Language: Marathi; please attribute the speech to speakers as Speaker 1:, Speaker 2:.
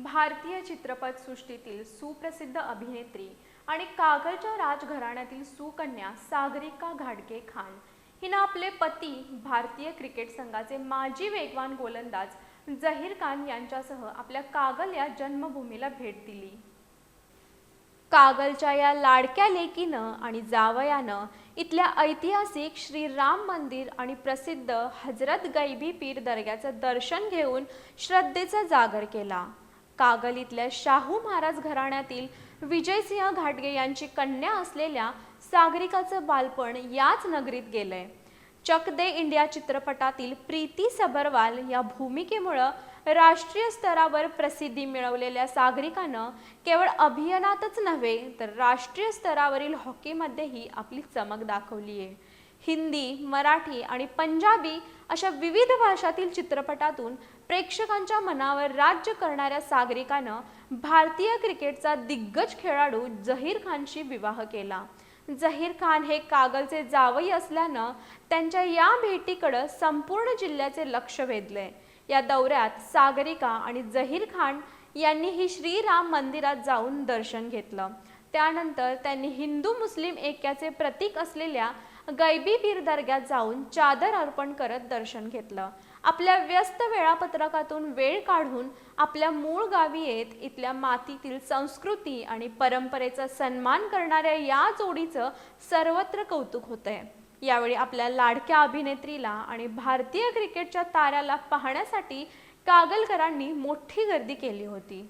Speaker 1: भारतीय चित्रपटसृष्टीतील सुप्रसिद्ध अभिनेत्री आणि कागलच्या राजघराण्यातील सुकन्या सागरिका घाटगे खान हिनं आपले पती भारतीय क्रिकेट संघाचे माजी वेगवान गोलंदाज झहीर खान यांच्यासह आपल्या कागल या जन्मभूमीला भेट दिली। कागलच्या या लाडक्या लेकीनं आणि जावयानं इथल्या ऐतिहासिक श्री राम मंदिर आणि प्रसिद्ध हजरत गैबी पीर दर्ग्याचं दर्शन घेऊन श्रद्धेचा जागर केला। कागल इथल्या शाहू महाराज घराण्यातील विजयसिंह घाटगे यांची कन्या असलेल्या सागरिकाचं बालपण याच नगरीत गेलंय। चक दे इंडिया चित्रपटातील प्रीती सबरवाल या भूमिकेमुळे राष्ट्रीय स्तरावर प्रसिद्धी मिळवलेल्या सागरिकानं केवळ अभिनयातच नव्हे तर राष्ट्रीय स्तरावरील हॉकीमध्येही आपली चमक दाखवली आहे। हिंदी, मराठी आणि पंजाबी अशा विविध भाषातील चित्रपटातून प्रेक्षकांच्या मनावर राज्य करणाऱ्या सागरिकानं भारतीय क्रिकेटचा दिग्गज खेळाडू झहीर खानशी विवाह केला। झहीर खान हे कागलचे जावई असल्यानं त्यांच्या या भेटीकडे संपूर्ण जिल्ह्याचे लक्ष वेधले। या दौऱ्यात सागरिका आणि झहीर खान यांनीही श्रीराम मंदिरात जाऊन दर्शन घेतलं। त्यानंतर त्यांनी हिंदू मुस्लिम ऐक्याचे प्रतीक असलेल्या गैबी पीर दर्ग्यात जाऊन चादर अर्पण करत दर्शन घेतलं। आपल्या व्यस्त वेळापत्रकातून वेळ काढून आपल्या मूळ गावी येत इथल्या मातीतील संस्कृती आणि परंपरेचा सन्मान करणाऱ्या या जोडीचं सर्वत्र कौतुक होतंय। यावेळी आपल्या लाडक्या अभिनेत्रीला आणि भारतीय क्रिकेटच्या ताऱ्याला पाहण्यासाठी कागलकरांनी मोठी गर्दी केली होती।